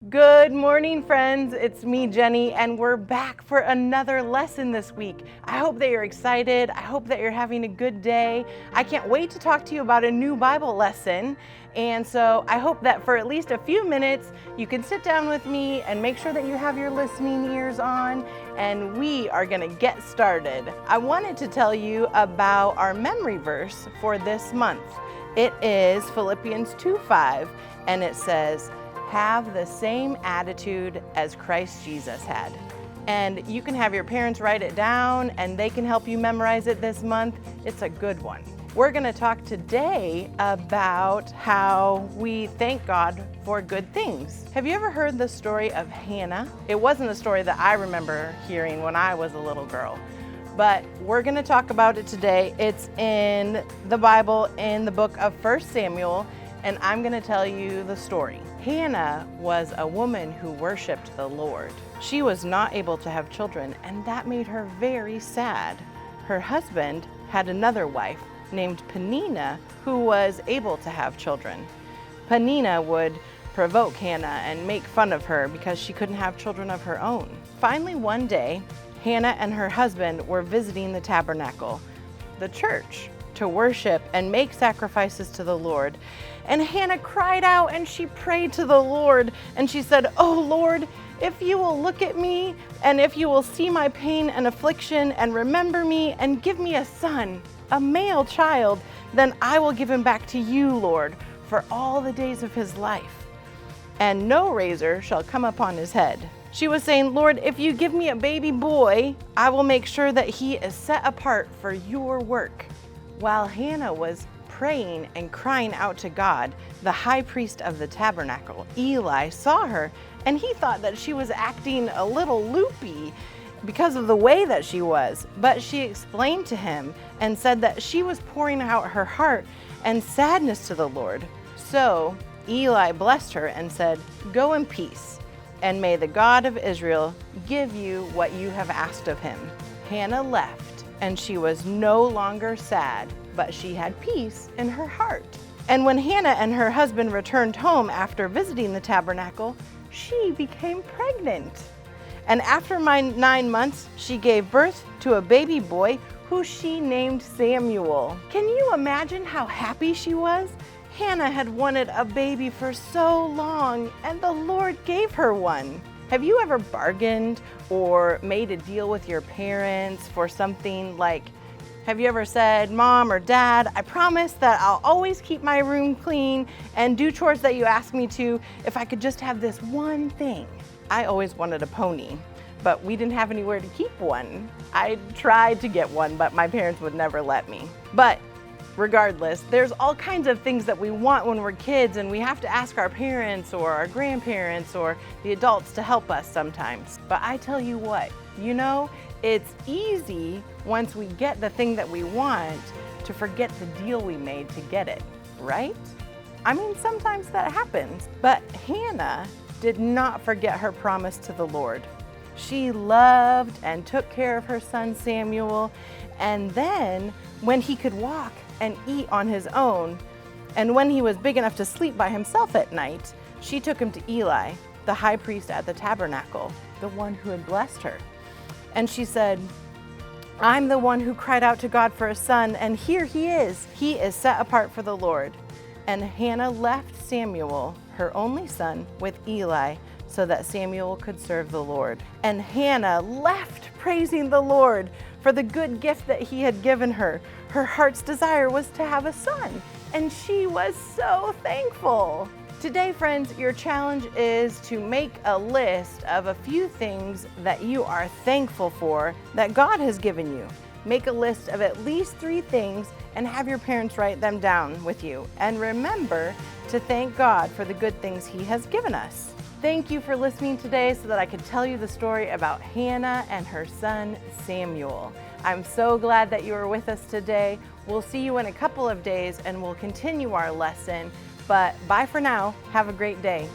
Good morning, friends. It's me, Jenny, and we're back for another lesson this week. I hope that you're excited. I hope that you're having a good day. I can't wait to talk to you about a new Bible lesson. And so I hope that for at least a few minutes, you can sit down with me and make sure that you have your listening ears on, and we are going to get started. I wanted to tell you about our memory verse for this month. It is Philippians 2:5, and it says, "Have the same attitude as Christ Jesus had." And you can have your parents write it down and they can help you memorize it this month. It's a good one. We're going to talk today about how we thank God for good things. Have you ever heard the story of Hannah? It wasn't a story that I remember hearing when I was a little girl, but we're going to talk about it today. It's in the Bible in the book of 1 Samuel, and I'm going to tell you the story. Hannah was a woman who worshiped the Lord. She was not able to have children, and that made her very sad. Her husband had another wife named Peninnah who was able to have children. Peninnah would provoke Hannah and make fun of her because she couldn't have children of her own. Finally, one day, Hannah and her husband were visiting the tabernacle, the church, to worship and make sacrifices to the Lord. And Hannah cried out and she prayed to the Lord, and she said, "Oh Lord, if you will look at me and if you will see my pain and affliction and remember me and give me a son, a male child, then I will give him back to you, Lord, for all the days of his life. And no razor shall come upon his head." She was saying, "Lord, if you give me a baby boy, I will make sure that he is set apart for your work." While Hannah was praying and crying out to God, the high priest of the tabernacle, Eli, saw her, and he thought that she was acting a little loopy because of the way that she was. But she explained to him and said that she was pouring out her heart and sadness to the Lord. So Eli blessed her and said, "Go in peace, and may the God of Israel give you what you have asked of him." Hannah left, and she was no longer sad, but she had peace in her heart. And when Hannah and her husband returned home after visiting the tabernacle, she became pregnant. And after 9 months, she gave birth to a baby boy who she named Samuel. Can you imagine how happy she was? Hannah had wanted a baby for so long, and the Lord gave her one. Have you ever bargained or made a deal with your parents for something? Like, have you ever said, "Mom or Dad, I promise that I'll always keep my room clean and do chores that you ask me to if I could just have this one thing"? I always wanted a pony, but we didn't have anywhere to keep one. I tried to get one, but my parents would never let me. But regardless, there's all kinds of things that we want when we're kids, and we have to ask our parents or our grandparents or the adults to help us sometimes. But I tell you what, it's easy once we get the thing that we want to forget the deal we made to get it, right? I mean, sometimes that happens. But Hannah did not forget her promise to the Lord. She loved and took care of her son Samuel, and then when he could walk and eat on his own, and when he was big enough to sleep by himself at night, she took him to Eli, the high priest at the tabernacle, the one who had blessed her. And she said, "I'm the one who cried out to God for a son, and here he is. He is set apart for the Lord." And Hannah left Samuel, her only son, with Eli, so that Samuel could serve the Lord. And Hannah left praising the Lord for the good gift that he had given her. Her heart's desire was to have a son, and she was so thankful. Today, friends, your challenge is to make a list of a few things that you are thankful for that God has given you. Make a list of at least 3 things and have your parents write them down with you. And remember to thank God for the good things he has given us. Thank you for listening today so that I could tell you the story about Hannah and her son Samuel. I'm so glad that you were with us today. We'll see you in a couple of days and we'll continue our lesson. But bye for now. Have a great day.